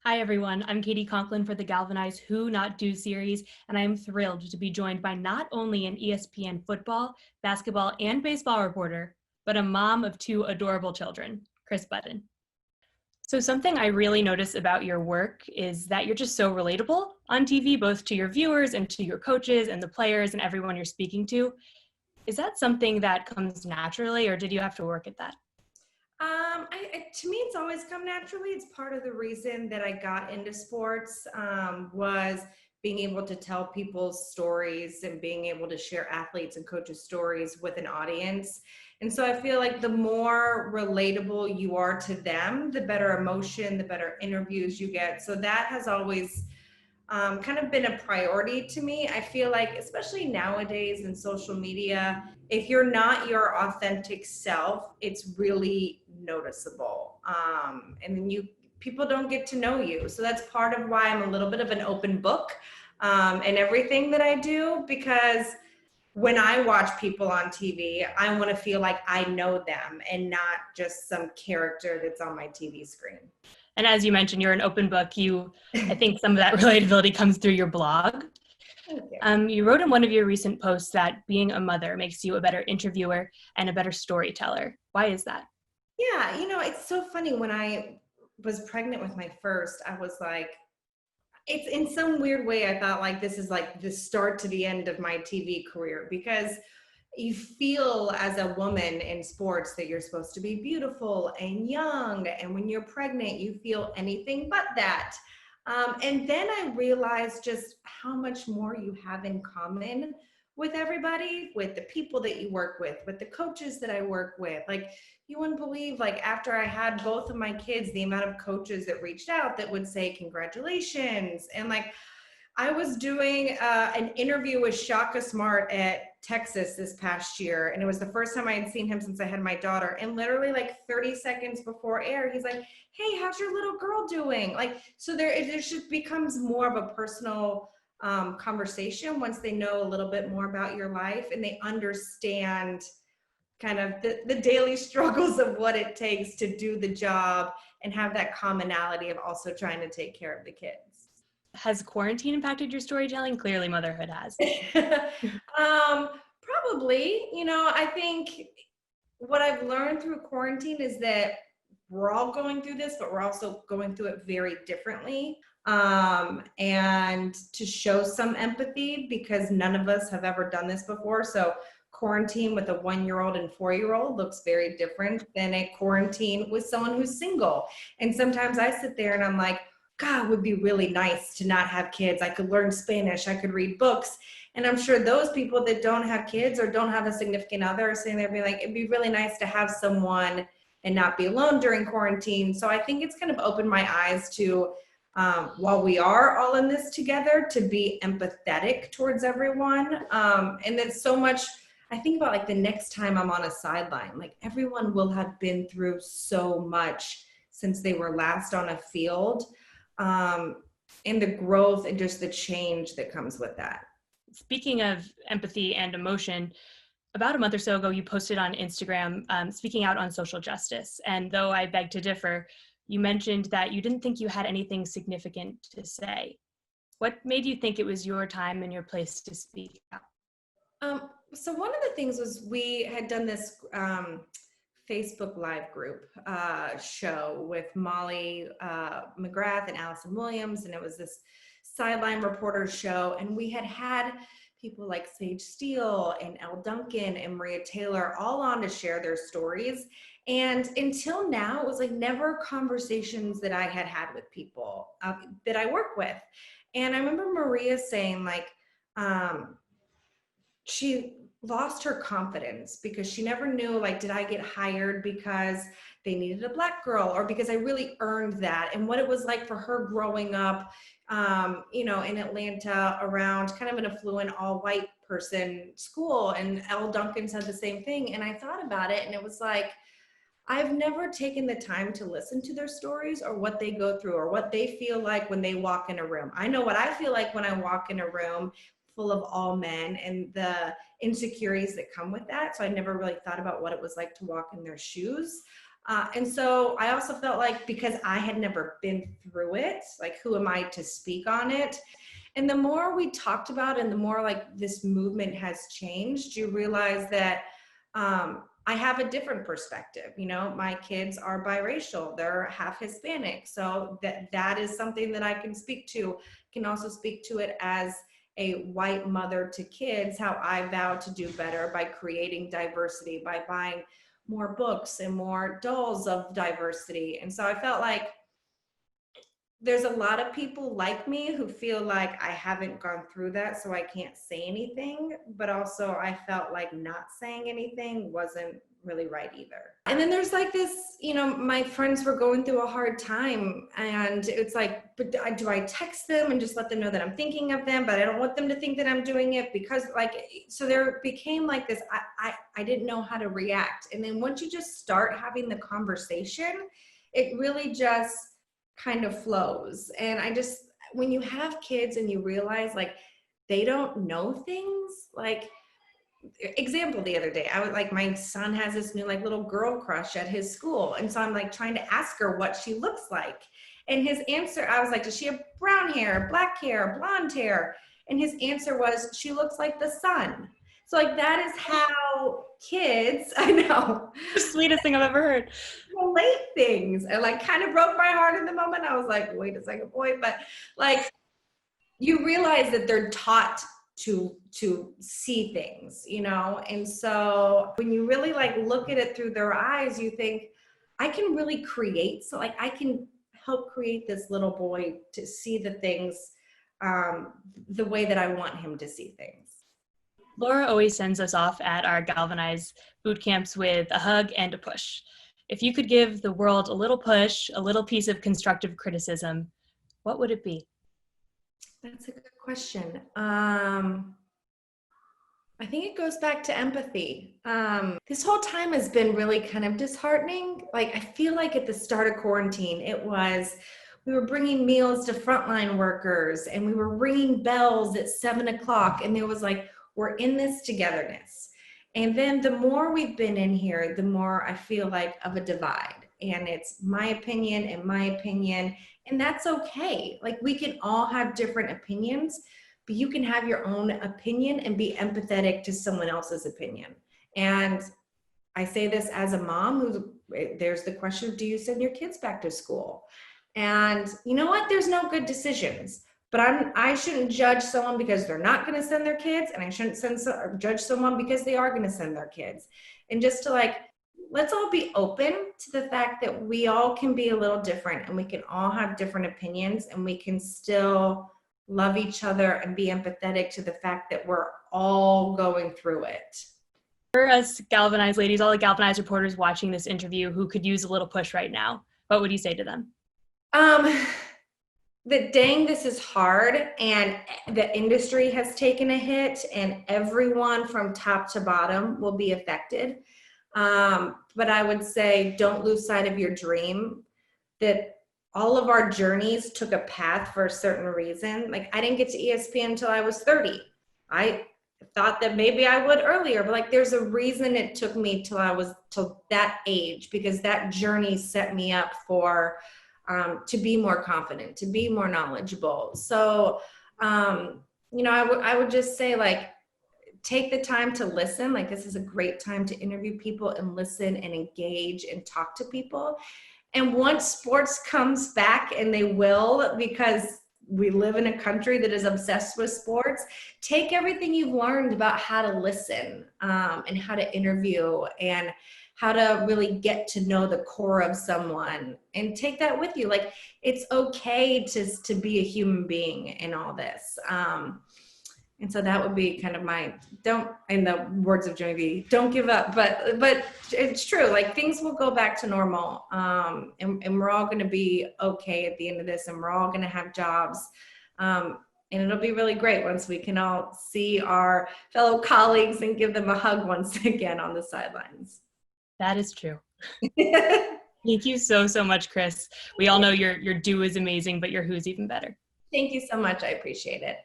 Hi, everyone. I'm Katie Conklin for the GALvanize Who Not Do series, and I am thrilled to be joined by not only an ESPN football, basketball, and baseball reporter, but a mom of two adorable children, Kris Budden. So something I really notice about your work is that you're just so relatable on TV, both to your viewers and to your coaches and the players and everyone you're speaking to. Is that something that comes naturally, or did you have to work at that? To me, it's always come naturally. It's part of the reason that I got into sports, was being able to tell people's stories and being able to share athletes and coaches' stories with an audience. And so I feel like the more relatable you are to them, the better emotion, the better interviews you get. So that has always kind of been a priority to me. I feel like, especially nowadays in social media, if you're not your authentic self, it's really noticeable. And then people don't get to know you. So that's part of why I'm a little bit of an open book in everything that I do, because when I watch people on TV, I want to feel like I know them and not just some character that's on my TV screen. And as you mentioned, you're an open book. I think some of that relatability comes through your blog. Thank you. You wrote in one of your recent posts that being a mother makes you a better interviewer and a better storyteller. Why is that? Yeah, it's so funny. When I was pregnant with my first, I was like, it's in some weird way, I thought like this is like the start to the end of my TV career, because you feel as a woman in sports that you're supposed to be beautiful and young. And when you're pregnant, you feel anything but that. And then I realized just how much more you have in common with everybody, with the people that you work with the coaches that I work with. Like, you wouldn't believe, like, after I had both of my kids, the amount of coaches that reached out that would say congratulations. And like, I was doing an interview with Shaka Smart at Texas this past year, and it was the first time I had seen him since I had my daughter. And literally like 30 seconds before air, he's like, "Hey, how's your little girl doing?" Like, so it just becomes more of a personal conversation once they know a little bit more about your life and they understand kind of the daily struggles of what it takes to do the job and have that commonality of also trying to take care of the kids. Has quarantine impacted your storytelling? Clearly, motherhood has. Probably, I think what I've learned through quarantine is that we're all going through this, but we're also going through it very differently. And to show some empathy, because none of us have ever done this before. So quarantine with a 1-year-old and 4-year-old looks very different than a quarantine with someone who's single. And sometimes I sit there and I'm like, God, it would be really nice to not have kids. I could learn Spanish, I could read books. And I'm sure those people that don't have kids or don't have a significant other are sitting there being like, it'd be really nice to have someone and not be alone during quarantine. So I think it's kind of opened my eyes to, while we are all in this together, to be empathetic towards everyone. And then so much, I think about like the next time I'm on a sideline, like everyone will have been through so much since they were last on a field, and the growth and just the change that comes with that. Speaking of empathy and emotion, about a month or so ago, you posted on Instagram speaking out on social justice. And though I beg to differ, you mentioned that you didn't think you had anything significant to say. What made you think it was your time and your place to speak out? So one of the things was we had done this Facebook Live group show with Molly McGrath and Allison Williams, and it was this sideline reporter show, and we had people like Sage Steele and Elle Duncan and Maria Taylor all on to share their stories. And until now, it was like never conversations that I had with people that I work with. And I remember Maria saying like, she lost her confidence because she never knew, like, did I get hired because they needed a Black girl or because I really earned that, and what it was like for her growing up, in Atlanta around kind of an affluent all white person school. And Elle Duncan said the same thing. And I thought about it, and it was like, I've never taken the time to listen to their stories or what they go through or what they feel like when they walk in a room. I know what I feel like when I walk in a room full of all men and the insecurities that come with that. So I never really thought about what it was like to walk in their shoes. And so I also felt like, because I had never been through it, like, who am I to speak on it? And the more we talked about it, and the more like this movement has changed, you realize that I have a different perspective. You know, my kids are biracial, they're half Hispanic. So that is something that I can speak to. Can also speak to it as a white mother to kids, how I vow to do better by creating diversity, by buying more books and more dolls of diversity. And so I felt like there's a lot of people like me who feel like I haven't gone through that, so I can't say anything. But also I felt like not saying anything wasn't really right either. And then there's like this, you know, my friends were going through a hard time, and it's like, but do I text them and just let them know that I'm thinking of them, but I don't want them to think that I'm doing it, because like, so there became like this, I didn't know how to react. And then once you just start having the conversation, it really just kind of flows. And I just, when you have kids and you realize like they don't know things, like, example, the other day, I was like, my son has this new like little girl crush at his school. And so I'm like trying to ask her what she looks like. And his answer, I was like, does she have brown hair, black hair, blonde hair? And his answer was, she looks like the sun. So like, that is how kids, I know, The sweetest thing I've ever heard. relate things. And like kind of broke my heart in the moment. I was like, wait a second, boy. But like, you realize that they're taught to see things, you know? And so when you really like look at it through their eyes, you think, I can really create. So like, I can help create this little boy to see the things the way that I want him to see things. Laura always sends us off at our GALvanize boot camps with a hug and a push. If you could give the world a little push, a little piece of constructive criticism, what would it be? That's a good question. I think it goes back to empathy. This whole time has been really kind of disheartening. Like, I feel like at the start of quarantine, we were bringing meals to frontline workers, and we were ringing bells at 7:00, and there was like, we're in this togetherness. And then the more we've been in here, the more I feel like of a divide, and it's my opinion and my opinion, and that's okay. Like, we can all have different opinions, but you can have your own opinion and be empathetic to someone else's opinion. And I say this as a mom there's the question of, do you send your kids back to school? And you know what? There's no good decisions, but I shouldn't judge someone because they're not going to send their kids, and I shouldn't judge someone because they are going to send their kids. And just to like, let's all be open to the fact that we all can be a little different, and we can all have different opinions, and we can still love each other and be empathetic to the fact that we're all going through it. For us GALvanize ladies, all the GALvanize reporters watching this interview who could use a little push right now, what would you say to them? That dang, this is hard, and the industry has taken a hit, and everyone from top to bottom will be affected. But I would say, don't lose sight of your dream, that all of our journeys took a path for a certain reason. Like, I didn't get to ESPN until I was 30. I thought that maybe I would earlier, but like, there's a reason it took me till that age, because that journey set me up for to be more confident, to be more knowledgeable. So, you know, I would just say, like, take the time to listen. Like, this is a great time to interview people and listen and engage and talk to people. And once sports comes back, and they will, because we live in a country that is obsessed with sports, take everything you've learned about how to listen and how to interview and how to really get to know the core of someone, and take that with you. Like, it's okay to be a human being in all this. And so that would be kind of in the words of Joey V, don't give up, but it's true. Like, things will go back to normal. And we're all going to be okay at the end of this, and we're all going to have jobs. And it'll be really great once we can all see our fellow colleagues and give them a hug once again on the sidelines. That is true. Thank you so much, Kris. We all know your do is amazing, but your who's even better. Thank you so much. I appreciate it.